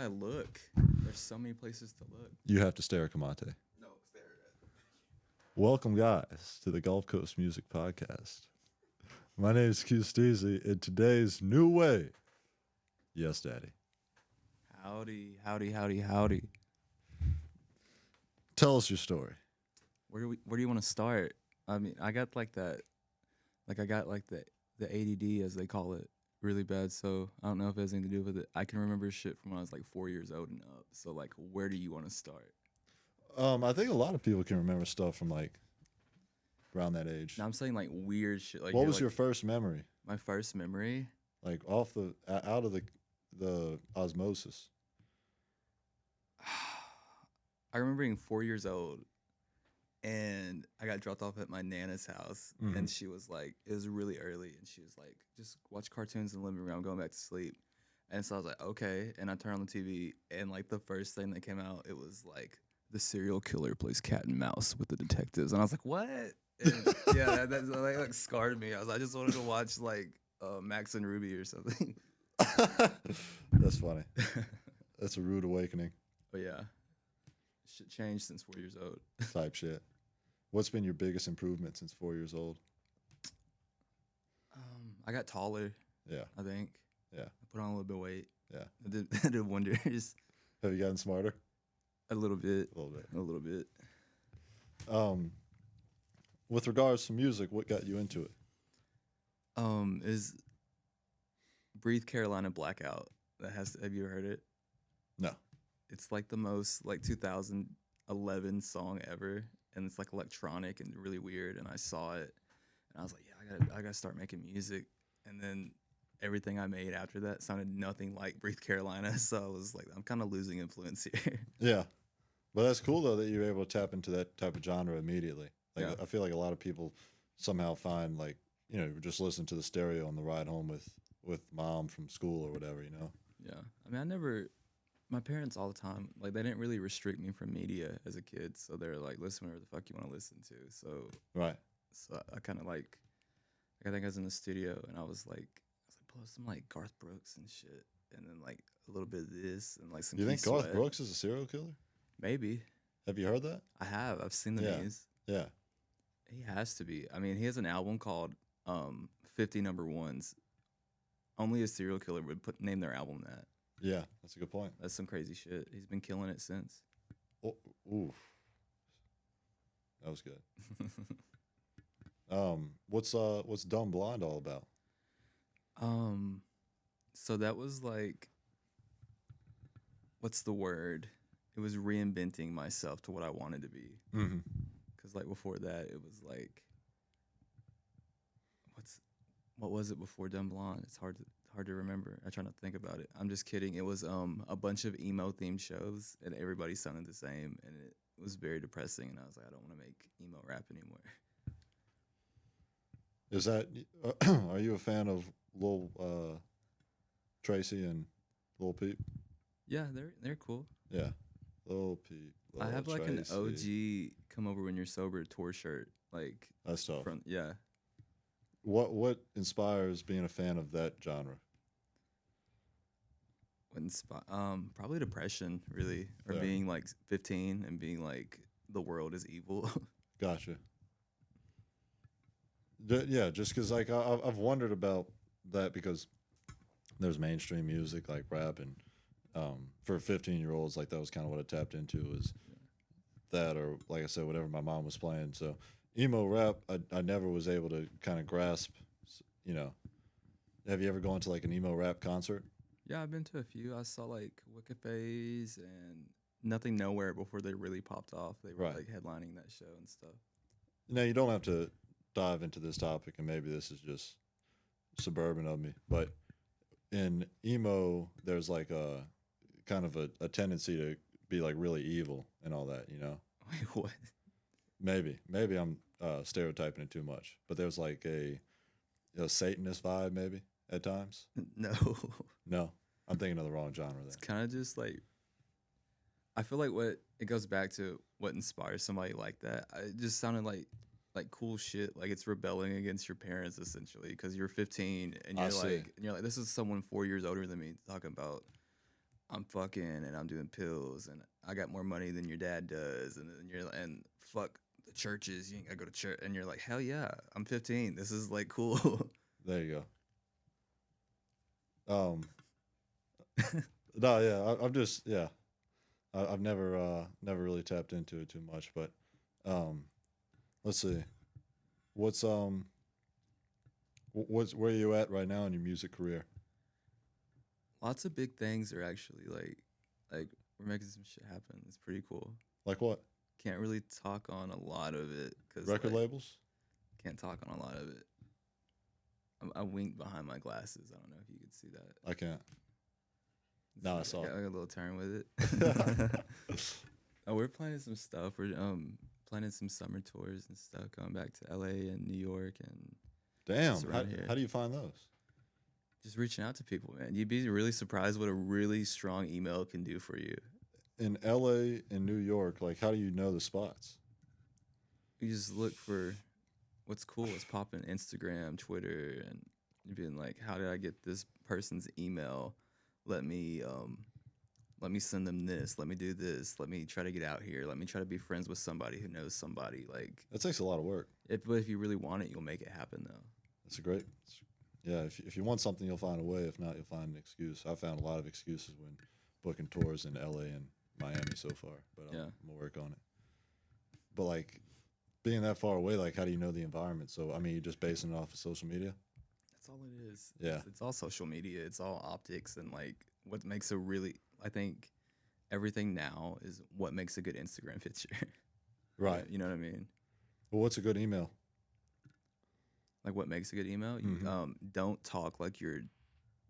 I look? There's so many places to look. You have to stare at Kamate. No, stare at. Welcome, guys, to the Gulf Coast Music Podcast. My name is Q Steezy, and today's new way. Yes, Daddy. Howdy, howdy, howdy, howdy. Tell us your story. Where do you want to start? I mean, I got like that, like I got like the ADD as they call it, really bad. So I don't know if it has anything to do with it. I can remember shit from when I was like 4 years old and up. So like, where do you want to start? I think a lot of people can remember stuff from like around that age. Now I'm saying like weird shit. Like, What was like, your first memory? my first memory? Like off the out of the osmosis. I remember being 4 years old, and I got dropped off at my nana's house, Mhm. and she was like, it was really early, and she was like, just watch cartoons in the living room. I'm going back to sleep. And so I was like, okay. And I turned on the TV, and like the first thing that came out, it was like the serial killer plays cat and mouse with the detectives, and I was like, what? And yeah, that like scarred me. I just wanted to watch like Max and Ruby or something. That's funny. That's a rude awakening But yeah, shit changed since 4 years old. type shit. What's been your biggest improvement since 4 years old? I got taller, Yeah, I think. yeah, I put on a little bit of weight. yeah. It did wonders. Have you gotten smarter? A little bit. A little bit. A little bit. With regards to music, what got you into it? Is Breathe Carolina Blackout. Have you heard it? No. It's like the most like 2011 song ever, and it's like electronic and really weird. And I saw it, and I was like, yeah, I gotta start making music. And then everything I made after that sounded nothing like Breathe Carolina. So I was like, I'm kind of losing influence here. Yeah. But that's cool, though, that you're able to tap into that type of genre immediately. Like, Yeah. I feel like a lot of people somehow find, like, just listen to the stereo on the ride home with mom from school or whatever, Yeah. I mean, my parents all the time, like, they didn't really restrict me from media as a kid. So they're like, listen whatever the fuck you want to listen to. Right. So I kind of like, I think I was in the studio and I was like, pull up some like Garth Brooks and shit. And then like a little bit of this and like some You think Keith Garth Sweat. Brooks is a serial killer? Maybe. Have you heard that? I have. I've seen the Yeah. news. Yeah. He has to be. I mean, he has an album called 50 Number Ones. Only a serial killer would name their album that. Yeah, that's a good point. That's some crazy shit. He's been killing it since. Oh, oof. That was good. What's Dumb Blonde all about? So that was like, what's the word? It was reinventing myself to what I wanted to be. Mm-hmm. Because like before that, it was like, what was it before Dumb Blonde? It's hard to remember. I try not to think about it. I'm just kidding. It was a bunch of emo themed shows, and everybody sounded the same, and it was very depressing. And I was like, I don't want to make emo rap anymore. Is that? Are you a fan of Lil Tracy and Lil Peep? Yeah, they're cool. Yeah, Lil Peep. Lil I have like Tracy. an OG "Come Over When You're Sober" tour shirt. Like That's tough. yeah. What inspires being a fan of that genre? Probably depression, really, or Yeah. being like 15 and being like the world is evil. Gotcha. Yeah, just because like I've wondered about that because there's mainstream music like rap and for 15-year-olds like that was kind of what I tapped into was that or like I said whatever my mom was playing. So emo rap I never was able to kind of grasp. Have you ever gone to like an emo rap concert? Yeah, I've been to a few. I saw like Wicked Phase and Nothing Nowhere before they really popped off. They were Right. like headlining that show and stuff. Now you don't have to dive into this topic, and maybe this is just suburban of me, but in emo, there's like a kind of a tendency to be like really evil and all that, Wait, what? Maybe I'm stereotyping it too much, but there's like a Satanist vibe maybe at times. No. No, I'm thinking of the wrong genre It's there. kind of just like, I feel like it goes back to what inspires somebody like that. It just sounded like cool shit. Like it's rebelling against your parents essentially because you're 15 and I you're see. like, this is someone 4 years older than me talking about I'm fucking and I'm doing pills and I got more money than your dad does, and then you're and fuck the churches, you ain't gotta go to church, and you're like, hell yeah, I'm 15. This is like cool. There you go. No, yeah, I'm just yeah. I've never really tapped into it too much, but um, let's see. What's what's where you at right now in your music career? Lots of big things are actually like we're making some shit happen. It's pretty cool. Like what? Can't really talk on a lot of it because Record like, labels? can't talk on a lot of it. I winked behind my glasses. I don't know if you could see that. I can't. No, I saw Got it. like a little turn with it. Oh, we're planning some stuff. We're planning some summer tours and stuff. Going back to LA and New York and Damn. just How, around here. how do you find those? Just reaching out to people, man. You'd be really surprised what a really strong email can do for you. In LA and New York, like how do you know the spots? You just look for what's cool, what's popping, Instagram, Twitter, and you're being like, how did I get this person's email? Let me send them this. Let me do this. Let me try to get out here. Let me try to be friends with somebody who knows somebody. Like, That takes a lot of work. but if you really want it, you'll make it happen, though. That's a great. Yeah, if you want something, you'll find a way. If not, you'll find an excuse. I found a lot of excuses when booking tours in LA and Miami so far, but I'm gonna work on it. But like being that far away, like how do you know the environment? So I mean, you're just basing it off of social media. That's all it is. Yeah. It's all social media. It's all optics and like what makes a really. I think everything now is what makes a good Instagram picture. Right. You know what I mean? Well, what's a good email? Like what makes a good email? You don't talk like you're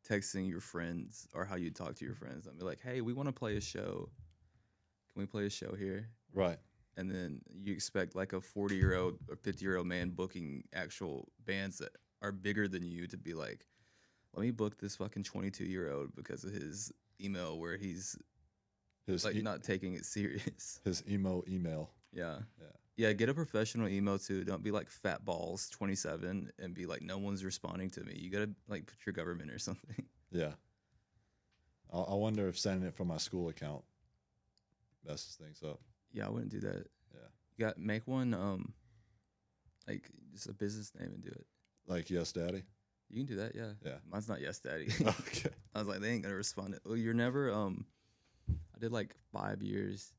texting your friends or how you talk to your friends. I'll be like, hey, we want to play a show. Can we play a show here? Right. And then you expect like a 40-year-old or 50-year-old man booking actual bands that are bigger than you to be like, let me book this fucking 22-year-old because of his email where he's His like not taking it serious. his email. Yeah. Yeah. Yeah, get a professional email too. Don't be like Fat Balls 27 and be like, no one's responding to me. You gotta like put your government or something. Yeah. I wonder if sending it from my school account messes things up. Yeah, I wouldn't do that. Yeah. You got make one like just a business name and do it. Like Yes Daddy. You can do that, yeah. Yeah. Mine's not Yes Daddy. Okay. I was like, they ain't gonna respond. Well, you're never I did like 5 years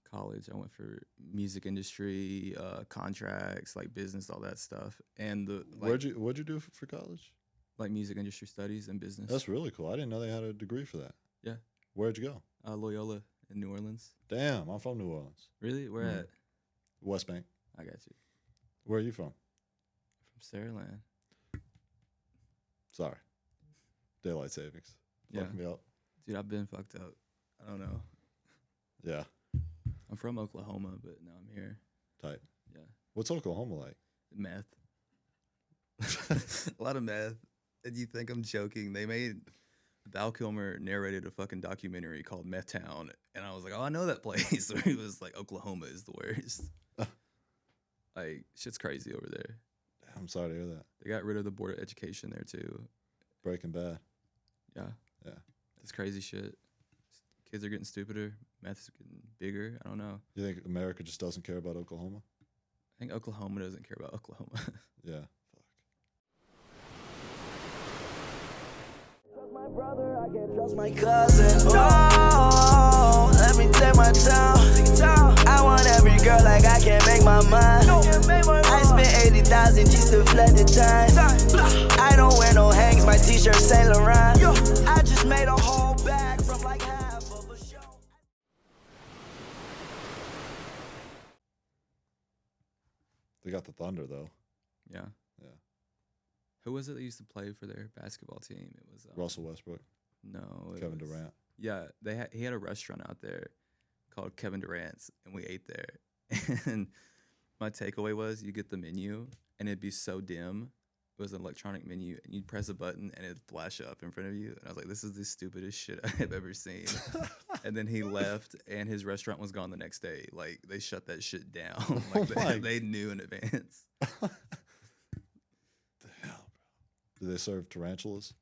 college. I went for music industry, contracts, like business, all that stuff. And the like, what'd you do for college? like music industry studies and business. That's really cool. I didn't know they had a degree for that. Yeah. Where'd you go? Loyola in New Orleans. Damn, I'm from New Orleans. Really? Where Mhm. at? West Bank. I got you. Where are you from? From Saraland. Sorry. Daylight savings. Yeah. Fucking me up. Dude, I've been fucked up. I don't know. Yeah. I'm from Oklahoma, but now I'm here. Tight. Yeah. What's Oklahoma like? Meth. A lot of meth. And you think I'm joking. They made Val Kilmer narrated a fucking documentary called Meth Town. And I was like, oh, I know that place. Where he was like, Oklahoma is the worst. Like, shit's crazy over there. I'm sorry to hear that. They got rid of the Board of Education there, too. Breaking Bad. Yeah. Yeah. It's crazy shit. Kids are getting stupider. Meth's getting bigger. I don't know. You think America just doesn't care about Oklahoma? I think Oklahoma doesn't care about Oklahoma. Yeah. Trust my brother, I can't trust my cousin. No, let me take my time. I want every girl like I can't make my mind. I spent 80,000 just to flood the time. I don't wear no hangs, my t-shirt Saint Laurent. I just made a whole bag from like half of a show. They got the Thunder though. Yeah. Yeah. Who was it that used to play for their basketball team? It was Russell Westbrook. No, it Kevin was- Durant. Yeah, he had a restaurant out there called Kevin Durant's, and we ate there. And my takeaway was you get the menu, and it'd be so dim. It was an electronic menu, and you'd press a button, and it'd flash up in front of you. And I was like, this is the stupidest shit I have ever seen. And then he left, and his restaurant was gone the next day. Like, they shut that shit down. Like, they knew in advance. Damn, bro. Do they serve tarantulas?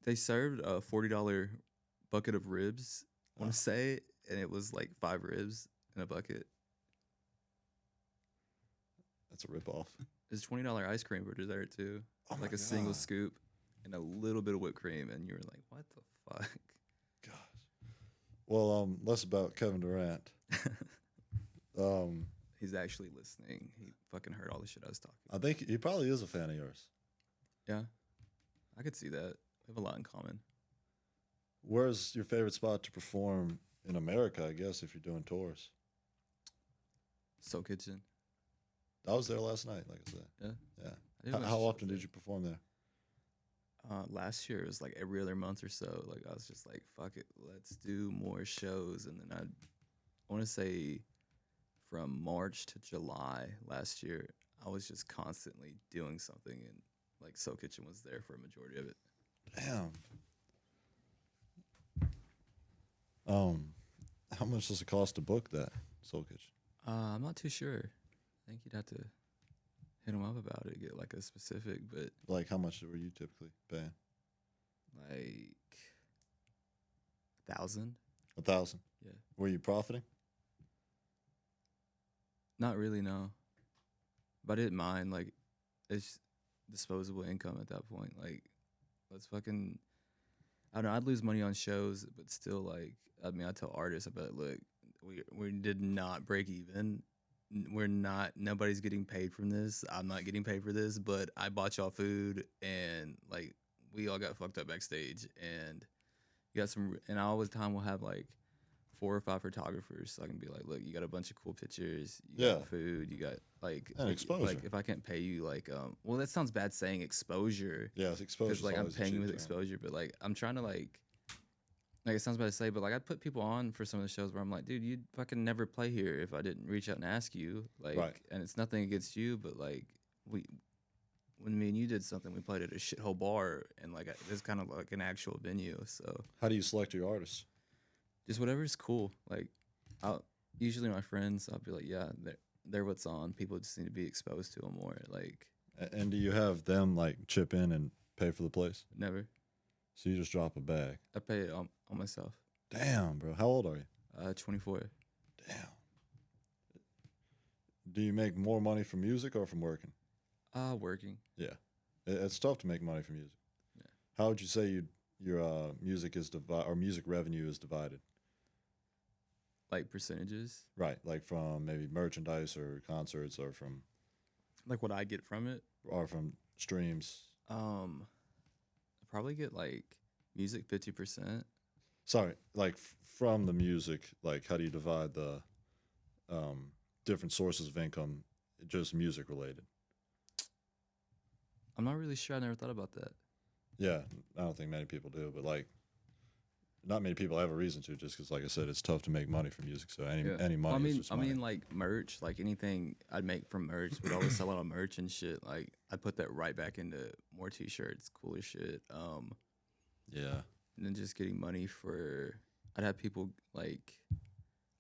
They served $40 bucket of ribs. I want Oh. to say, and it was like 5 ribs in a bucket. That's a ripoff. It's $20 ice cream for dessert too, Oh my like a single God. scoop and a little bit of whipped cream, and you were like, "What the fuck?" Gosh. Well, less about Kevin Durant. Um, He's actually listening. He fucking heard all the shit I was talking. I think he probably is a fan of yours. Yeah, I could see that. We have a lot in common. Where's your favorite spot to perform in America? I guess if you're doing tours. Soul Kitchen. I was there last night, like I said. Yeah. Yeah. I did a bunch How of often shows did you perform there? there. Last year it was like every other month or so. Like I was just like, "Fuck it, let's do more shows." And then I want to say, from March to July last year, I was just constantly doing something, and like Soul Kitchen was there for a majority of it. Damn. How much does it cost to book that Soul Kitchen? I'm not too sure. I think you'd have to hit them up about it, get like a specific, but Like, how much were you typically paying? like 1,000. 1,000. Yeah. Were you profiting? Not really, no. But I didn't mind. Like, it's disposable income at that point. Like, let's fucking. I don't know. I'd lose money on shows, but still, like, I mean, I tell artists, I bet, look, we did not break even. We're not. Nobody's getting paid from this. I'm not getting paid for this, but I bought y'all food, and like, we all got fucked up backstage, and you got some. And I always time will have like 4 or 5 photographers, so I can be like, look, you got a bunch of cool pictures, you Yeah. got food, you got like, And exposure. like if I can't pay you, like, well, that sounds bad saying exposure, Yeah, it's exposure. because like I'm paying you with exposure, but like I'm trying to like it sounds bad to say, but like I put people on for some of the shows where I'm like, dude, you'd fucking never play here if I didn't reach out and ask you, like, Right. and it's nothing against you, but like when me and you did something, we played at a shithole bar, and like it's kind of like an actual venue, so. How do you select your artists? Just whatever's cool. Like, I'll usually my friends, I'll be like, yeah, they're what's on. People just need to be exposed to them more. Like, And do you have them like chip in and pay for the place? never. So you just drop a bag. I pay it on myself. Damn, bro. How old are you? 24. Damn. Do you make more money from music or from working? Working. Yeah. It's tough to make money from music. Yeah. How would you say your music is or music revenue is divided? Like percentages. Right, like from maybe merchandise or concerts or from Like what I get from it. streams. I probably get like music 50%. Sorry, like from the music, like how do you divide the different sources of income, just music related? I'm not really sure. I never thought about that. Yeah, I don't think many people do, but like not many people have a reason to, just because, like I said, it's tough to make money from music. So any money Well, is just money. like merch, like anything I'd make from merch, we'd always sell a lot of merch and shit. Like I'd put that right back into more t-shirts, cooler shit. Yeah, And then just getting money for, I'd have people like,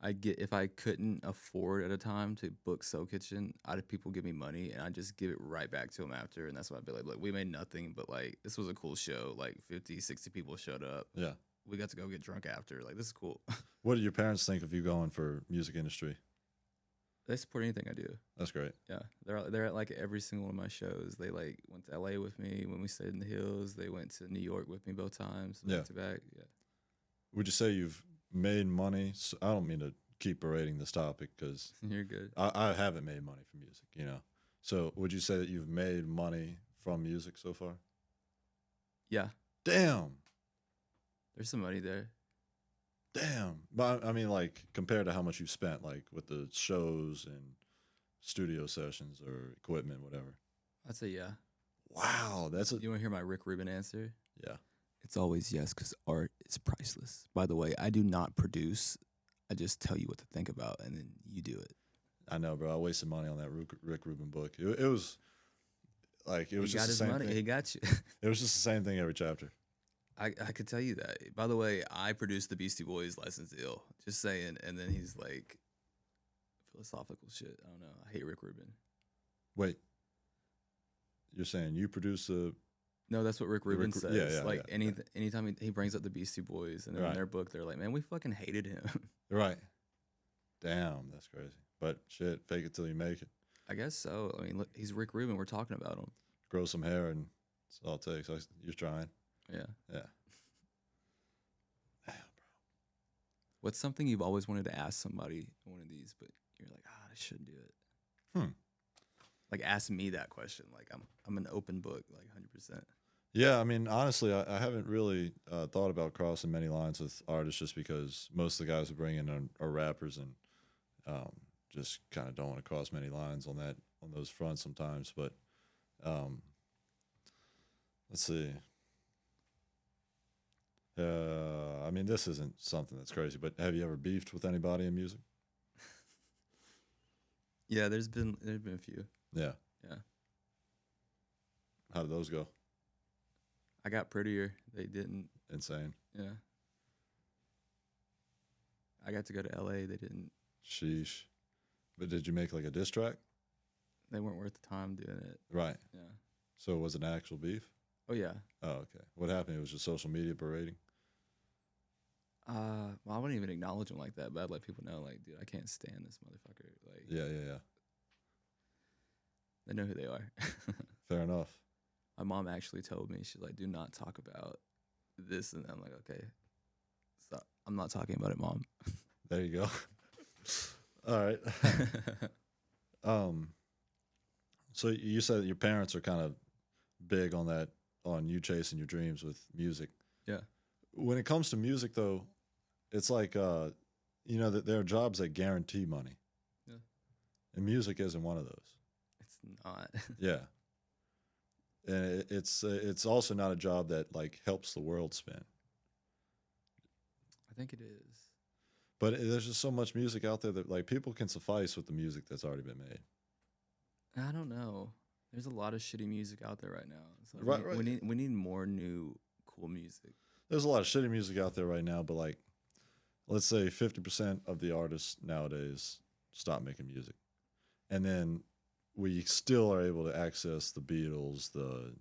if I couldn't afford at a time to book Soul Kitchen, I'd have people give me money, and I'd just give it right back to them after. And that's why I'd be like, look, we made nothing, but like this was a cool show. Like 50, 60 people showed up. yeah. We got to go get drunk after. Like, this is cool. What did your parents think of you going for music industry? They support anything I do. That's great. Yeah, they're at like every single one of my shows. They like went to LA with me when we stayed in the hills. They went to New York with me both times, Yeah. back to back. Yeah. Would you say you've made money? I don't mean to keep berating this topic because You're good. I haven't made money from music, you know. So would you say that you've made money from music so far? Yeah, Damn. there's some money there. Damn. But I mean, like, compared to how much you spent, like, with the shows and studio sessions or equipment, whatever. I'd say yeah. Wow. That's You want to hear my Rick Rubin answer? yeah. It's always yes, because art is priceless. By the way, I do not produce. I just tell you what to think about, and then you do it. I know, bro. I wasted money on that Rick Rubin book. It was like, it was He got just the his same money. thing. He got you. It was just the same thing every chapter. I could tell you that. By the way, I produced the Beastie Boys' License to Ill. Just saying. And then he's like, philosophical shit. I don't know. I hate Rick Rubin. Wait. You're saying you produce No, that's what Rick Rubin says. yeah, like yeah. anytime he brings up the Beastie Boys, and then in Right. their book, they're like, man, we fucking hated him. Right. Damn, that's crazy. But shit, fake it till you make it. I guess so. I mean, look, he's Rick Rubin. We're talking about him. Grow some hair, and that's all it takes. You're trying. Yeah. Yeah. What's something you've always wanted to ask somebody in one of these, but you're like, I shouldn't do it. Like, ask me that question. Like, I'm an open book, like 100%. Yeah, I mean, honestly, I haven't really thought about crossing many lines with artists just because most of the guys who bring in are rappers and just kind of don't want to cross many lines on those fronts sometimes. But let's see. I mean, this isn't something that's crazy, but have you ever beefed with anybody in music? Yeah, there's been a few. Yeah. Yeah. How did those go? I got prettier. They didn't. Insane. Yeah. I got to go to LA. They didn't. Sheesh. But did you make like a diss track? They weren't worth the time doing it. Right. Yeah. So was it an actual beef? Oh yeah. Oh, okay. What happened? It was just social media berating? Well, I wouldn't even acknowledge them like that, but I'd let people know, like, dude, I can't stand this motherfucker. Like, Yeah. they know who they are. Fair enough. My mom actually told me, she's like, do not talk about this. And I'm like, okay, stop. I'm not talking about it, Mom. There you go. All right. So you said that your parents are kind of big on you chasing your dreams with music. Yeah. When it comes to music, though, it's like, that there are jobs that guarantee money. Yeah. And music isn't one of those. It's not. Yeah. And it's also not a job that like helps the world spin. I think it is. But there's just so much music out there that like people can suffice with the music that's already been made. I don't know. There's a lot of shitty music out there right now. So Right. We need more new cool music. There's a lot of shitty music out there right now, but like, let's say 50% of the artists nowadays stop making music. And then we still are able to access the Beatles, the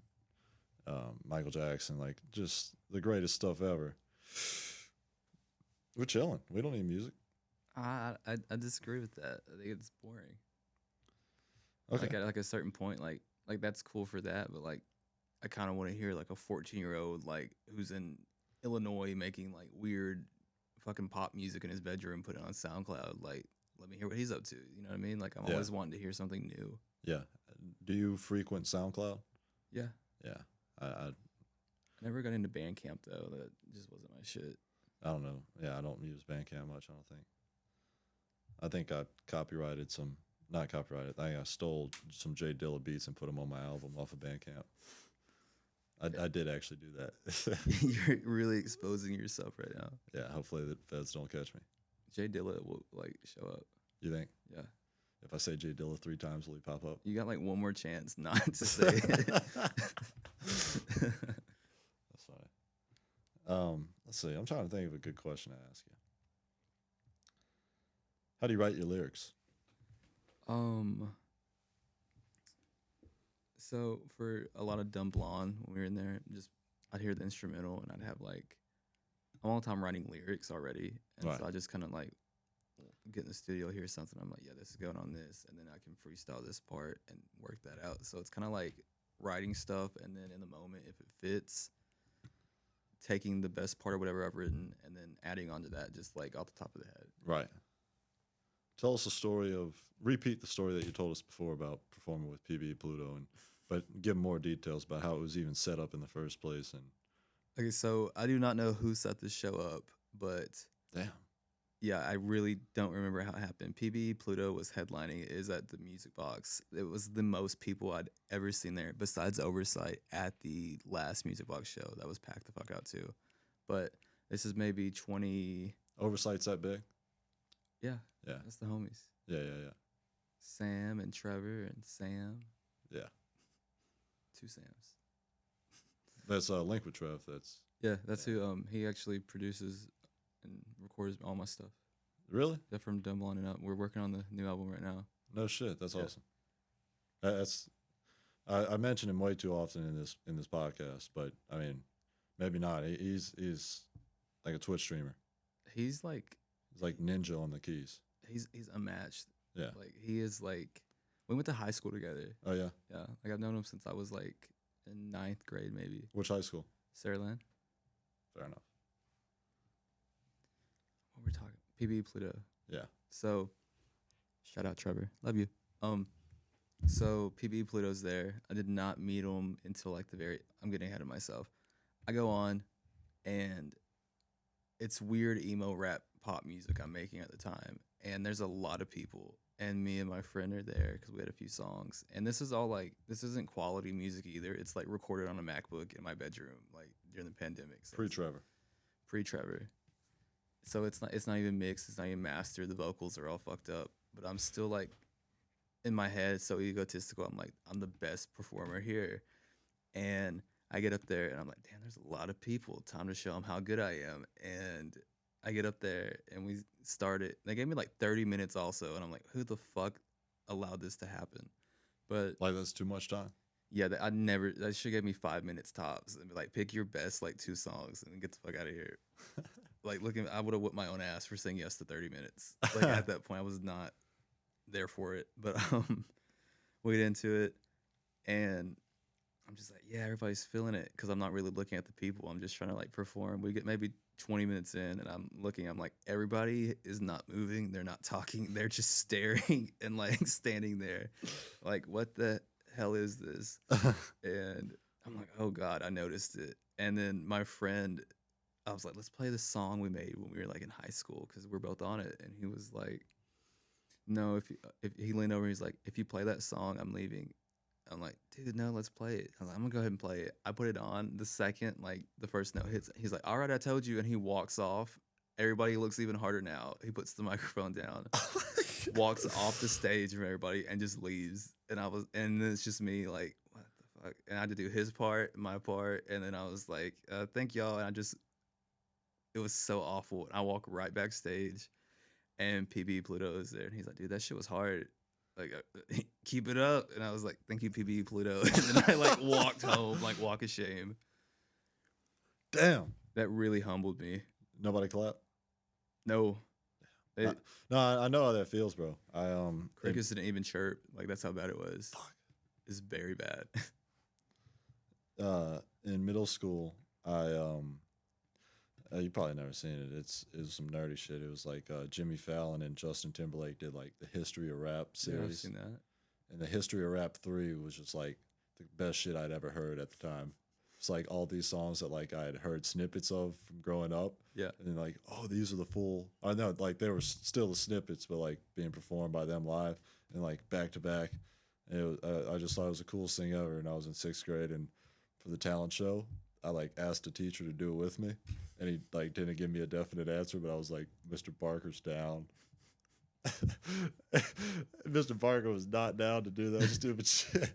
Michael Jackson, like just the greatest stuff ever. We're chilling. We don't need music. I disagree with that. I think it's boring. Okay. Like at like a certain point, like that's cool for that, but like I kind of want to hear like a 14-year-old like who's in Illinois making like weird fucking pop music in his bedroom, put it on SoundCloud. Like, let me hear what he's up to. You know what I mean? Like, I'm always wanting to hear something new. Yeah. Do you frequent SoundCloud? Yeah. Yeah. I never got into Bandcamp though. That just wasn't my shit. I don't know. Yeah, I don't use Bandcamp much, I don't think. I think I copyrighted not copyrighted. I think I stole some Jay Dilla beats and put them on my album off of Bandcamp. I did actually do that. You're really exposing yourself right now. Yeah, hopefully the feds don't catch me. Jay Dilla will like show up. You think? Yeah. If I say Jay Dilla 3 times, will he pop up? You got like one more chance not to say it. That's funny. Let's see. I'm trying to think of a good question to ask you. How do you write your lyrics? So for a lot of Dumb Blonde, when we were in there, I'd hear the instrumental and I'd have like, I'm all the time writing lyrics already. And Right. so I just kind of like get in the studio, hear something. I'm like, yeah, this is going on this. And then I can freestyle this part and work that out. So it's kind of like writing stuff. And then in the moment, if it fits, taking the best part of whatever I've written and then adding onto that, just like off the top of the head. Right. Tell us repeat the story that you told us before about performing with PB Pluto, but give more details about how it was even set up in the first place. And Okay, so I do not know who set this show up, but damn. yeah, I really don't remember how it happened. PB Pluto was headlining. It is at the Music Box. It was the most people I'd ever seen there, besides Oversight at the last Music Box show. That was packed the fuck out too. But this is maybe 20. Oversight's that big? Yeah, Yeah. that's the homies. Yeah. Sam and Trevor and Sam. Yeah. 2 Sams. That's Link with Trev. That's who. He actually produces and records all my stuff. Really? They're from Dumb Blonde and Up. We're working on the new album right now. No shit. That's Yeah. awesome. I mention him way too often in this podcast, but I mean, maybe not. He's like a Twitch streamer. He's like He's like ninja on the keys. he's unmatched. Yeah. Like he is like we went to high school together. Oh yeah. Yeah, like I've known him since I was like in ninth grade, maybe. Which high school? Saraland. Fair enough. What we're talking? PB Pluto. Yeah. So, shout out Trevor. Love you. So PB Pluto's there. I did not meet him until like the very. I'm getting ahead of myself. I go on, and it's weird emo rap pop music I'm making at the time, and there's a lot of people, and me and my friend are there because we had a few songs, and this is all like this isn't quality music either. It's like recorded on a MacBook in my bedroom, like during the pandemic. So Pre-Trevor. Pre-Trevor. So it's not even mixed. It's not even mastered. The vocals are all fucked up, but I'm still like in my head so egotistical. I'm like I'm the best performer here, and I get up there and I'm like, damn, there's a lot of people. Time to show them how good I am. And I get up there and we started. They gave me like 30 minutes also, and I'm like, who the fuck allowed this to happen? But Like that's too much time. yeah, that should give me 5 minutes tops and be like, pick your best like 2 songs and get the fuck out of here. Like I would have whipped my own ass for saying yes to 30 minutes. Like at that point, I was not there for it. But we get into it, and I'm just like, yeah, everybody's feeling it because I'm not really looking at the people. I'm just trying to like perform. We get maybe 20 minutes in, and I'm looking. I'm like, everybody is not moving. They're not talking. They're just staring and like standing there, like, what the hell is this? And I'm like, oh God, I noticed it. And then my friend, I was like, let's play the song we made when we were like in high school because we're both on it. And he was like, no, if he leaned over, he's like, if you play that song, I'm leaving. I'm like, dude, no, let's play it. I was like, I'm gonna go ahead and play it. I put it on. The second like the first note hits, he's like, all right, I told you, and he walks off. Everybody looks even harder now. He puts the microphone down, walks off the stage from everybody, and just leaves. And then it's just me like, what the fuck? And I had to do his part, my part, and then I was like, thank y'all. And it was so awful. And I walk right backstage, and PB Pluto is there, and he's like, dude, that shit was hard. Like, keep it up. And I was like, thank you, PB Pluto. And then I like walked home, like walk of shame. Damn. That really humbled me. Nobody clap. No. No, I know how that feels, bro. Crickets didn't even chirp. Like, that's how bad it was. Fuck. It's very bad. In middle school, you probably never seen it. It was some nerdy shit. It was like Jimmy Fallon and Justin Timberlake did like the History of Rap series. Yeah, I've seen that. And the History of Rap 3 was just like the best shit I'd ever heard at the time. It's like all these songs that like I had heard snippets of from growing up. Yeah. And then like, oh, these are the full. I know, like they were still the snippets, but like being performed by them live and like back to back. And I just thought it was the coolest thing ever. And I was in 6th grade, and for the talent show, I like asked the teacher to do it with me, and he like didn't give me a definite answer, but I was like, Mr. Barker's down. Mr. Parker was not down to do that stupid shit.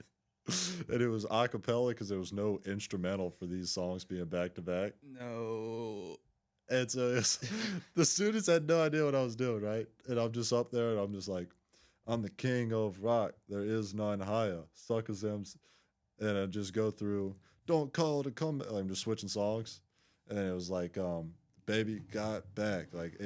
And it was a cappella because there was no instrumental for these songs being back to back. No. And so the students had no idea what I was doing, right? And I'm just up there and I'm just like, I'm the king of rock. There is none higher. Suckers them. And I just go through, don't call to come. I'm just switching songs. And then it was like, Baby Got Back. Like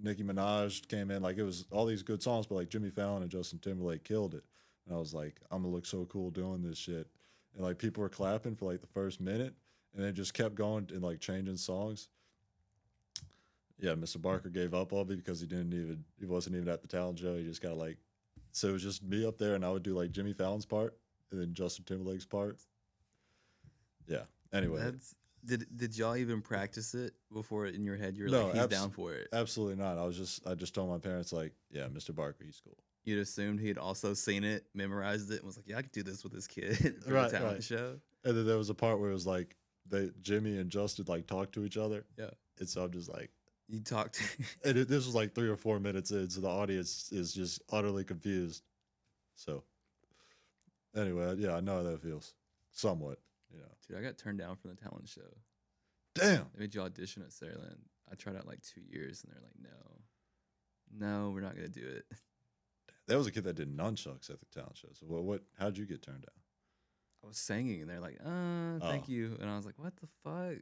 Nicki Minaj came in. Like it was all these good songs, but like Jimmy Fallon and Justin Timberlake killed it. And I was like, I'm gonna look so cool doing this shit. And like people were clapping for like the first minute, and then just kept going and like changing songs. Yeah, Mr. Barker gave up on me because he wasn't even at the talent show. He just got like, so it was just me up there, and I would do like Jimmy Fallon's part and then Justin Timberlake's part. Yeah. Anyway, did y'all even practice it before in your head? You're no, like, he's down for it. Absolutely not. I just told my parents like, yeah, Mr. Barker, he's cool. You'd assumed he'd also seen it, memorized it, and was like, yeah, I could do this with this kid for the talent show. And then there was a part where it was like Jimmy and Justin like talked to each other. Yeah. And so I'm just like, you talked. And this was like 3 or 4 minutes in, so the audience is just utterly confused. So anyway, yeah, I know how that feels. Somewhat, you know. Dude, I got turned down from the talent show. Damn. They made you audition at Saraland. I tried out like 2 years, and they're like, no, we're not gonna do it. There was a kid that did nunchucks at the talent show. So how'd you get turned down? I was singing, and they're like, thank you. And I was like, what the fuck?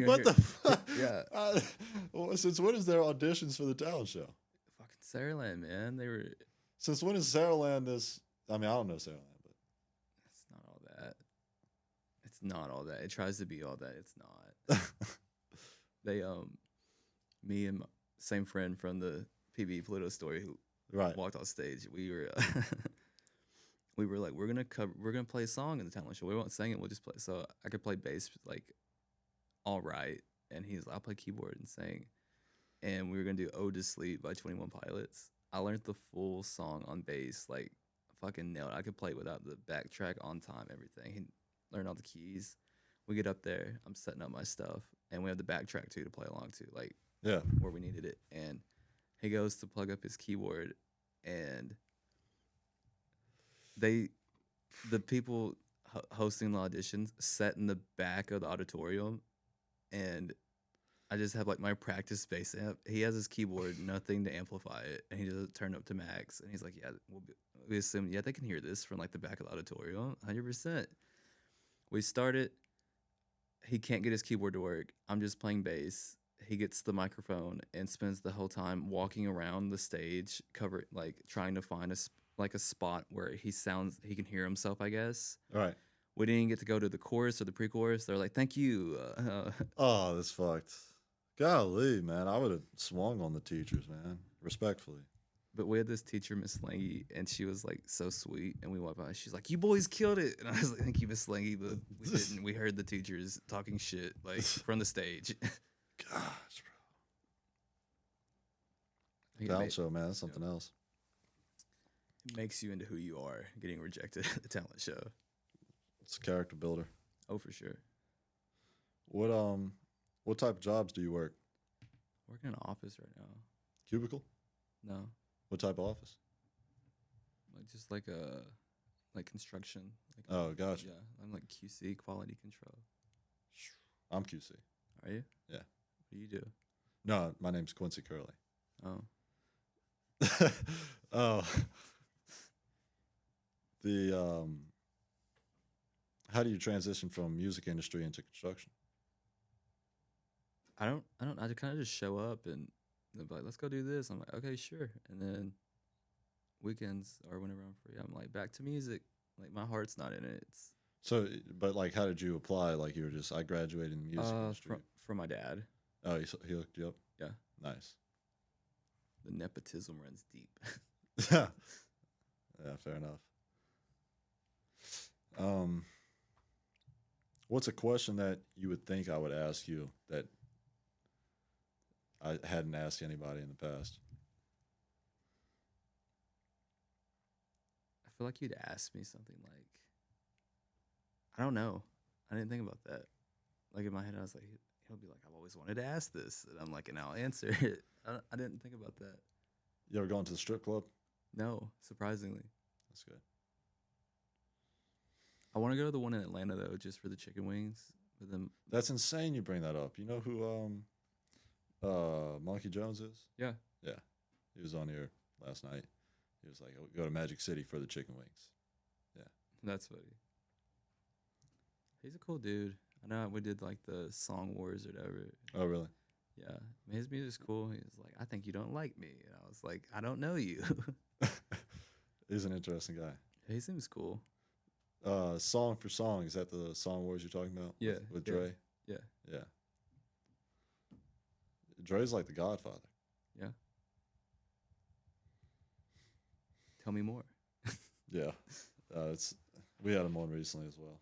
What the fuck? Yeah. Well, since when is there auditions for the talent show? Fucking Sarahland, man. They were. Since when is Sarahland this? I mean, I don't know Sarahland, but It's not all that. It's not all that. It tries to be all that. It's not. They me and my same friend from the PB Pluto story who right. walked off stage. We were we were like, we're gonna play a song in the talent show. We won't sing it. We'll just play. So I could play bass like all right, and he's like, I'll play keyboard and sing. And we were gonna do "Ode to Sleep" by 21 Pilots. I learned the full song on bass, like fucking nailed it. I could play it without the backtrack on time, everything. He learned all the keys. We get up there, I'm setting up my stuff, and we have the backtrack too to play along to, like Yeah. where we needed it. And he goes to plug up his keyboard, and the people hosting the auditions sat in the back of the auditorium, and I just have like my practice bass amp. He has his keyboard, nothing to amplify it, and he just turned up to max. And he's like, "Yeah, we assume, yeah, they can hear this from like the back of the auditorium, 100%." We started. He can't get his keyboard to work. I'm just playing bass. He gets the microphone and spends the whole time walking around the stage, like trying to find a spot where he can hear himself, I guess. All right. We didn't get to go to the chorus or the pre-chorus. They're like, "Thank you." Oh, that's fucked. Golly, man. I would have swung on the teachers, man. Respectfully. But we had this teacher, Miss Langy, and she was like so sweet. And we walked by. She's like, "You boys killed it." And I was like, "Thank you, Miss Langy," but we didn't. We heard the teachers talking shit like from the stage. Gosh, It bro. Talent show, man. That's something else. makes you into who you are. Getting rejected at the talent show. It's a character builder. Oh, for sure. What type of jobs do you work? Working in an office right now. Cubicle? No, What type of office? like just like construction. Like, Oh, gotcha. yeah, I'm like QC, quality control. I'm QC. Are you? Yeah. What do you do? No, my name's Quincy Curley. Oh, Oh. How do you transition from music industry into construction? I don't. I kind of just show up and they'll be like, "Let's go do this." I'm like, "Okay, sure." And then weekends or whenever I'm free, I'm like, back to music. Like my heart's not in it. It's So, but like, how did you apply? Like, you were just, I graduated in the music industry. from my dad. Oh, he hooked you up? Yeah, Nice. the nepotism runs deep. Yeah, fair enough. What's a question that you would think I would ask you that I hadn't asked anybody in the past? I feel like you'd ask me something like, I don't know. I didn't think about that. Like in my head, I was like, he'll be like, "I've always wanted to ask this," and I'm like, and I'll answer it. I didn't think about that. You ever gone to the strip club? No, surprisingly. That's good. I want to go to the one in Atlanta though, just for the chicken wings. But then, That's insane you bring that up. You know who Monkey Jones is? yeah, Yeah. He was on here last night. He was like, go to Magic City for the chicken wings. that's funny. He's a cool dude. I know we did like the Song Wars or whatever. Oh, really? Yeah, I mean, his music's cool. He was like, "I think you don't like me," and I was like, "I don't know you." He's an interesting guy. He seems cool. Song for Song, is that the Song Wars you're talking about? Yeah, With yeah. Dre? Yeah. Yeah. Dre's like the Godfather. Yeah. Tell me more. Yeah. We had him on recently as well.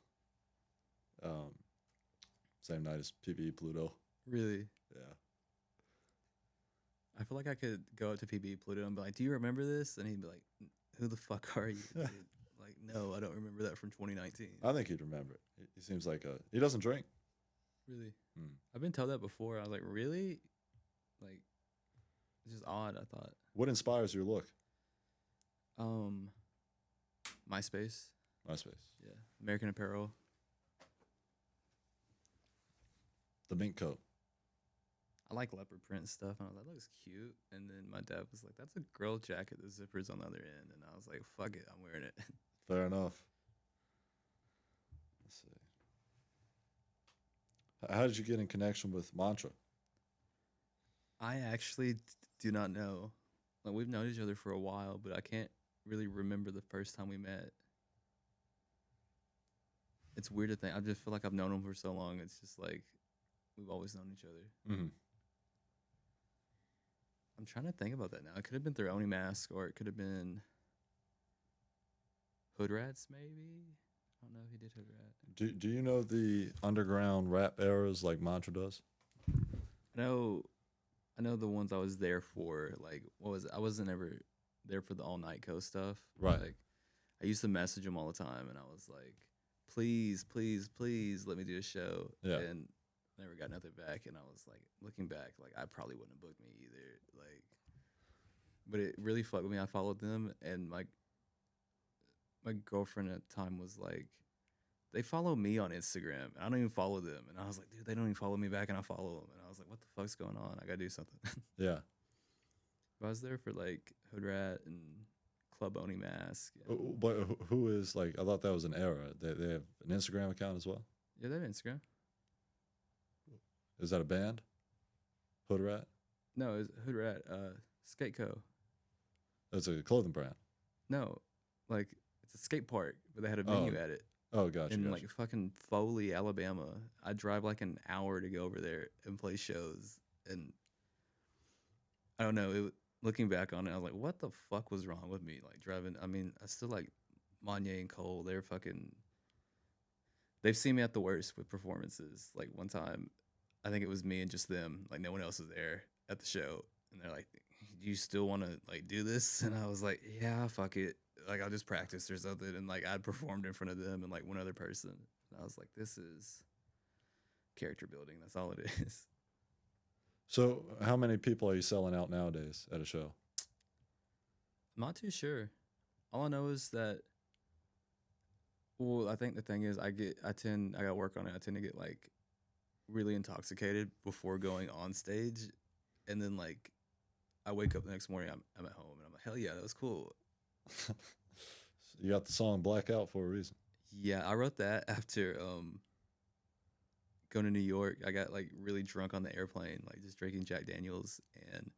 Same night as PPE Pluto. Really? Yeah. I feel like I could go up to PB Pluto and be like, "Do you remember this?" And he'd be like, "Who the fuck are you?" dude?" Like, "No, I don't remember that from 2019." I think he'd remember it. He seems like he doesn't drink. Really? Hmm. I've been told that before. I was like, "Really?" Like, it's just odd. I thought. What inspires your look? MySpace. MySpace. Yeah. American Apparel. The mink coat. I like leopard print stuff, and I was like, "That looks cute." And then my dad was like, "That's a girl jacket. The zipper's on the other end," and I was like, "Fuck it, I'm wearing it." Fair enough. Let's see. How did you get in connection with Mantra? I actually do not know. Like we've known each other for a while, but I can't really remember the first time we met. It's weird to think. I just feel like I've known him for so long. It's just like we've always known each other. Mm-hmm. I'm trying to think about that now. It could have been Throwny Mask, or it could have been Hood Rats, maybe. I don't know if he did Hood Rat. Do you know the underground rap eras like Mantra does? I know the ones I was there for. Like, what was it? I wasn't ever there for the All Night Co stuff. Right. Like, I used to message him all the time, and I was like, please, please, please let me do a show. Yeah. And never got nothing back. And I was like, looking back, like I probably wouldn't have booked me either. Like, but it really fucked with me. I followed them, and my girlfriend at the time was like, they follow me on Instagram, and I don't even follow them. And I was like, dude, they don't even follow me back, and I follow them. And I was like, what the fuck's going on? I gotta do something. Yeah. But I was there for like Hood Rat and Club Oni Mask. And, But who is like? I thought that was an era. They have an Instagram account as well. yeah, they have Instagram. Is that a band? Hood Rat. No, it's Hood Rat, Skate Co. That's a clothing brand. No, like it's a skate park, but they had a venue at it. Oh, gotcha. In gotcha. like fucking Foley, Alabama. I drive like an hour to go over there and play shows. And I don't know, looking back on it, I was like, what the fuck was wrong with me? Like driving, I mean, I still like Monye and Cole. They've seen me at the worst with performances. Like one time, I think it was me and just them. Like no one else was there at the show. And they're like, do you still want to like do this? And I was like, yeah, fuck it. Like I'll just practice or something. And like I'd performed in front of them and like one other person. And I was like, this is character building. That's all it is. So, how many people are you selling out nowadays at a show? I'm not too sure. All I know is that, well, I think the thing is I gotta work on it. I tend to get like really intoxicated before going on stage. And then like I wake up the next morning, I'm at home and I'm like, hell yeah, that was cool. You got the song Blackout for a reason. Yeah, I wrote that after going to New York. I got like really drunk on the airplane, like just drinking Jack Daniels, and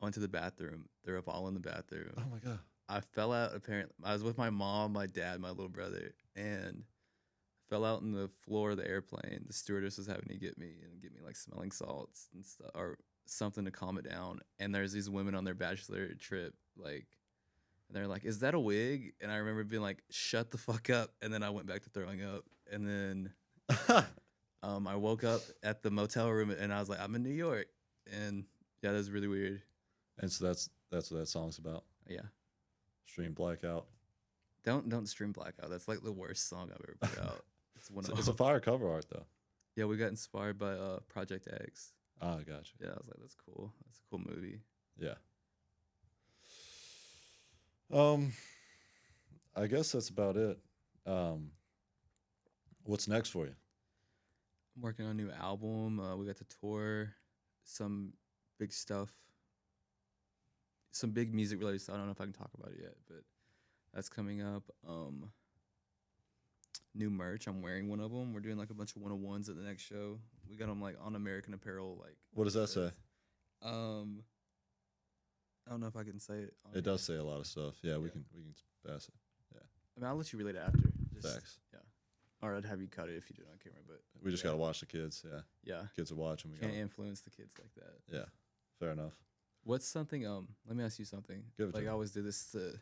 I went to the bathroom. They're up all in the bathroom. Oh my god. I fell out. Apparently, I was with my mom, my dad, my little brother, and fell out on the floor of the airplane. The stewardess was having to get me like smelling salts and stuff or something to calm it down. And there's these women on their bachelor trip, like, and they're like, "Is that a wig?" And I remember being like, "Shut the fuck up!" And then I went back to throwing up. And then I woke up at the motel room, and I was like, "I'm in New York." And yeah, that was really weird. And so that's what that song's about. Yeah. Stream Blackout. Don't stream Blackout. That's like the worst song I've ever put out. It's a fire cover art though. Yeah, we got inspired by Project X. Ah, gotcha. Yeah, I was like, that's cool. That's a cool movie. Yeah. I guess that's about it. What's next for you? I'm working on a new album. We got to tour some big stuff. Some big music related stuff. I don't know if I can talk about it yet, but that's coming up. New merch. I'm wearing one of them. We're doing like a bunch of 101s at the next show. We got them like on American Apparel. Like, What does that say? I don't know if I can say it. It does say a lot of stuff. Yeah, we can pass it. I mean, I'll let you relate it after. Facts. Yeah. Or I'd have you cut it if you do it on camera. But We just gotta watch the kids. Yeah, yeah, kids are watching. We can't gotta, influence the kids like that. yeah, fair enough. What's something? Let me ask you something. Give it to Like me. I always do this to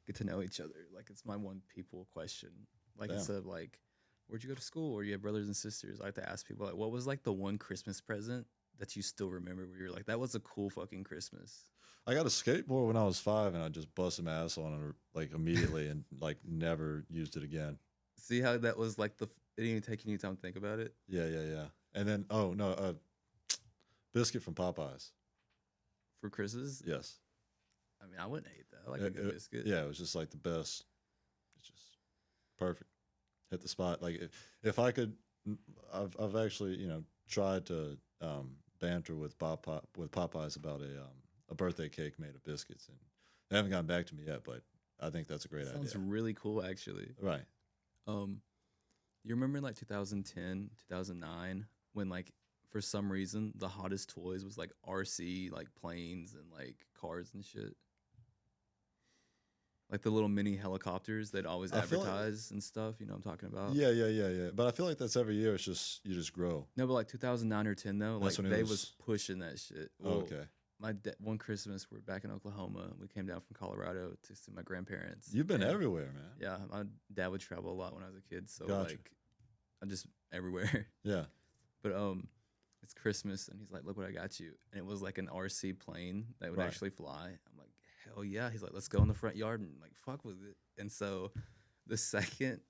get to know each other. Like it's my one people question. Like Damn. instead of like, where'd you go to school? Or you have brothers and sisters? I like to ask people like, what was like the one Christmas present that you still remember where you're like, that was a cool fucking Christmas? I got a skateboard when I was 5, and I just busted my ass on it like immediately, and like never used it again. See how that was like it didn't even take any time to think about it. Yeah. And then biscuit from Popeyes. For Chris's, Yes. I mean, I wouldn't hate that. I like a good biscuit. Yeah, it was just like the best. It's just perfect. Hit the spot. Like if I could, I've actually tried to banter with Popeyes about a birthday cake made of biscuits, and they haven't gotten back to me yet. But I think that's a great Sounds idea. really cool, actually. Right. You remember like 2010, 2009, when like for some reason the hottest toys was like RC, like planes and like cars and shit. Like the little mini helicopters they'd always I feel like- advertise and stuff. You know what I'm talking about? Yeah. But I feel like that's every year. It's just you just grow. No, but like 2009 or 10 though, That's like when it they was- was pushing that shit. Oh, Well, okay. one Christmas we're back in Oklahoma. We came down from Colorado to see my grandparents. You've been and- everywhere, man. Yeah, my dad would travel a lot when I was a kid, so Gotcha. like I'm just everywhere. Yeah. But it's Christmas and he's like, "Look what I got you." And it was like an RC plane that would Right. actually fly. I'm like, "Hell yeah." He's like, "Let's go in the front yard and like fuck with it." And so the second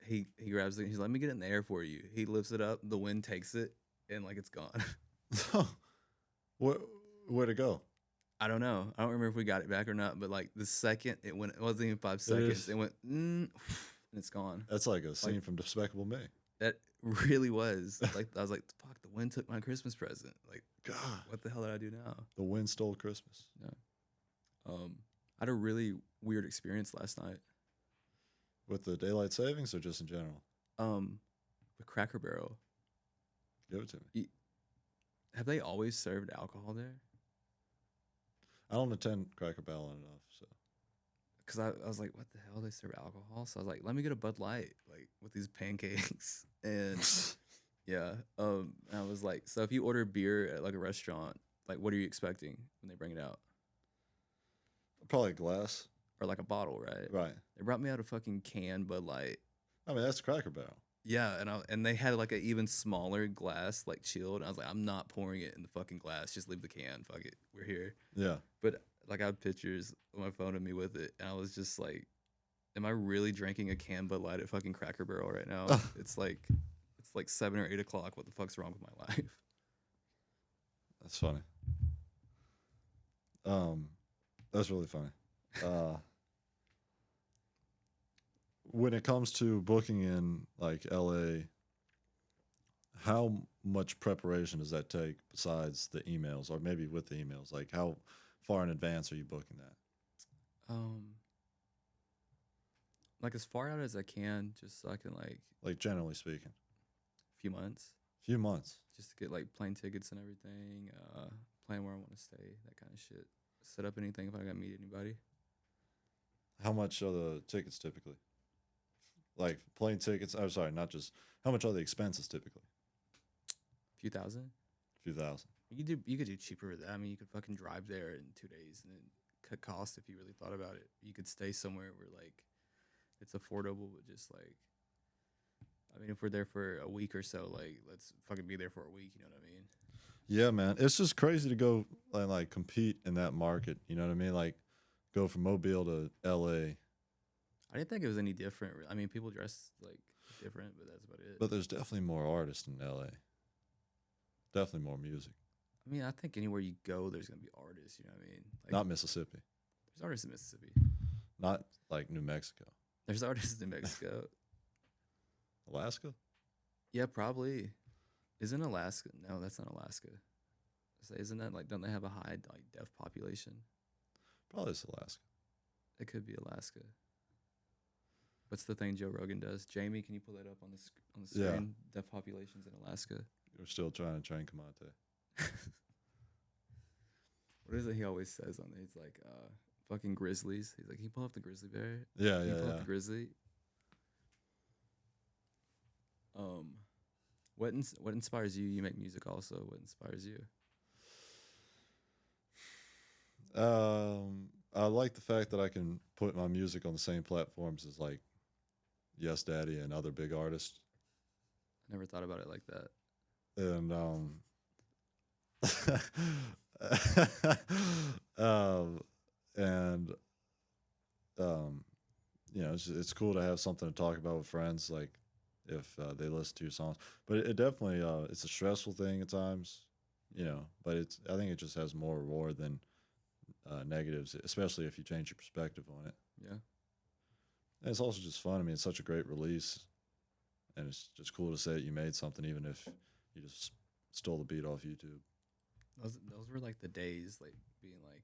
he grabs it, he's like, "Let me get it in the air for you." He lifts it up, the wind takes it, and like it's gone. Where'd it go? I don't know. I don't remember if we got it back or not, but like the second it went, it wasn't even 5 seconds. is- It went, and it's gone. That's like a scene from Despicable Me. That really was like, I was like, fuck, the wind took my Christmas present. Like, God, what the hell did I do now? the wind stole Christmas. I had a really weird experience last night. With the daylight savings or just in general? The Cracker Barrel. Give it to me. Have they always served alcohol there? I don't attend Cracker Barrel enough, so Because I was like, what the hell? They serve alcohol? So I was like, let me get a Bud Light, like with these pancakes. And yeah. And I was like, so if you order beer at like a restaurant, like what are you expecting when they bring it out? probably a glass. Or like a bottle, right? Right. They brought me out a fucking can Bud Light. I mean, that's Cracker Barrel. Yeah, and they had like an even smaller glass, like chilled. And I was like, I'm not pouring it in the fucking glass. Just leave the can. Fuck it. We're here. Yeah. But like I had pictures on my phone of me with it, and I was just like, am I really drinking a can Bud Light at fucking Cracker Barrel right now? it's like 7 or 8 o'clock. What the fuck's wrong with my life? That's funny. That's really funny. When it comes to booking in like LA, how much preparation does that take besides the emails, or maybe with the emails? Like, how far in advance are you booking that? Like as far out as I can, just so I can Like, generally speaking, a few months, few months. just to get like plane tickets and everything, plan where I want to stay, that kind of shit. Set up anything if I gotta meet anybody. How much are the tickets typically? Like plane tickets. I'm sorry, not just. How much are the expenses typically? A few thousand. A few thousand. You could do cheaper than that. I mean, you could fucking drive there in 2 days and then cut costs if you really thought about it. You could stay somewhere where like it's affordable, but just like, I mean, if we're there for a week or so, like let's fucking be there for a week. You know what I mean? Yeah, man. It's just crazy to go and like compete in that market. You know what I mean? Like go from Mobile to LA. I didn't think it was any different. I mean, people dress like different, but that's about it. But there's definitely more artists in LA. Definitely more music. I mean, I think anywhere you go, there's gonna be artists. You know what I mean? Like, Not Mississippi. there's artists in Mississippi. Not like New Mexico. There's artists in Mexico. Alaska? Yeah, probably. Isn't Alaska? No, that's not Alaska. Isn't that like? Don't they have a high like deaf population? Probably it's Alaska. It could be Alaska. What's the thing Joe Rogan does? Jamie, can you pull that up on the screen? Yeah. Deaf populations in Alaska. We're still trying to train Kamate. What is it he always says on there? He's like, fucking grizzlies. He's like, can you pull up the grizzly bear? Yeah, Can you yeah, pull up yeah. the grizzly? What inspires you? You make music also. What inspires you? I like the fact that I can put my music on the same platforms as like Yes Daddy and other big artists. I never thought about it like that. And you know, it's cool to have something to talk about with friends, like if they listen to your songs. But it definitely it's a stressful thing at times, you know. But I think it just has more reward than negatives, especially if you change your perspective on it. Yeah. And it's also just fun. I mean, it's such a great release, and it's just cool to say that you made something, even if you just stole the beat off YouTube. Those were like the days, like being like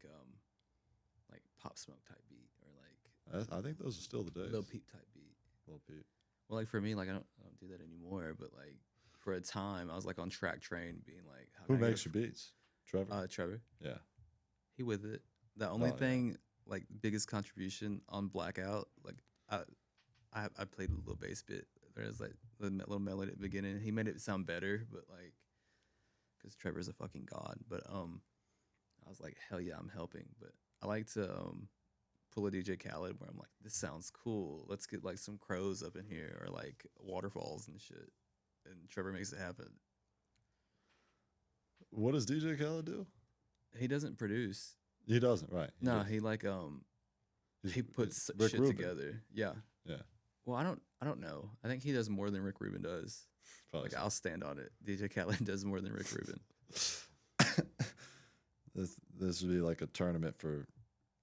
Pop Smoke type beat, or like I think those are still the days. Lil Peep type beat. Lil Peep. Well, like for me, like I don't do that anymore. But like for a time, I was like on Track Train, being like, how Who can I get makes your beats? Trevor. Trevor. Yeah. He with it. The only Oh, yeah. thing, like biggest contribution on Blackout, like I played a little bass bit. There's like a little melody at the beginning. He made it sound better, but like, because Trevor's a fucking god. But I was like, hell yeah, I'm helping. But I like to pull a DJ Khaled where I'm like, this sounds cool. Let's get like some crows up in here or like waterfalls and shit. And Trevor makes it happen. What does DJ Khaled do? He doesn't produce. He doesn't, right? No, just- he like he's- he puts Rick shit Rubin. together. Yeah. Yeah. Well, I don't know. I think he does more than Rick Rubin does. Probably Like I'll stand on it. DJ Khaled does more than Rick Rubin. This would be like a tournament for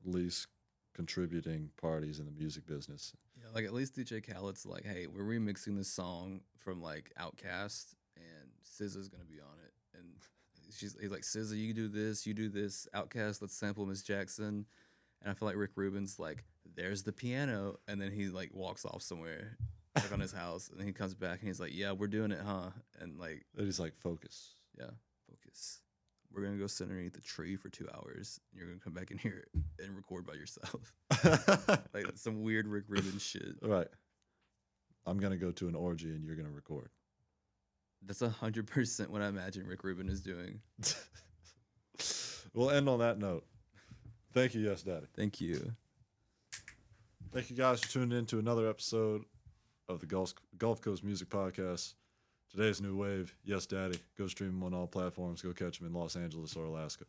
least contributing parties in the music business. Yeah, like at least DJ Khaled's like, hey, we're remixing this song from like Outkast, and SZA's gonna be on it. And he's like, SZA, you do this. Outkast, let's sample Miss Jackson. And I feel like Rick Rubin's like, there's the piano, and then he like walks off somewhere, like on his house, and then he comes back and he's like, yeah, we're doing it, huh? And like, And he's like, focus. yeah, focus. We're gonna go sit underneath the tree for 2 hours. And you're gonna come back in here and record by yourself, like some weird Rick Rubin shit. Right. I'm gonna go to an orgy and you're gonna record. That's 100% what I imagine Rick Rubin is doing. We'll end on that note. Thank you, Yes Daddy. Thank you. Thank you guys for tuning in to another episode of the Gulf Coast Music Podcast. Today's new wave, Yes Daddy. Go stream him on all platforms. Go catch him in Los Angeles or Alaska.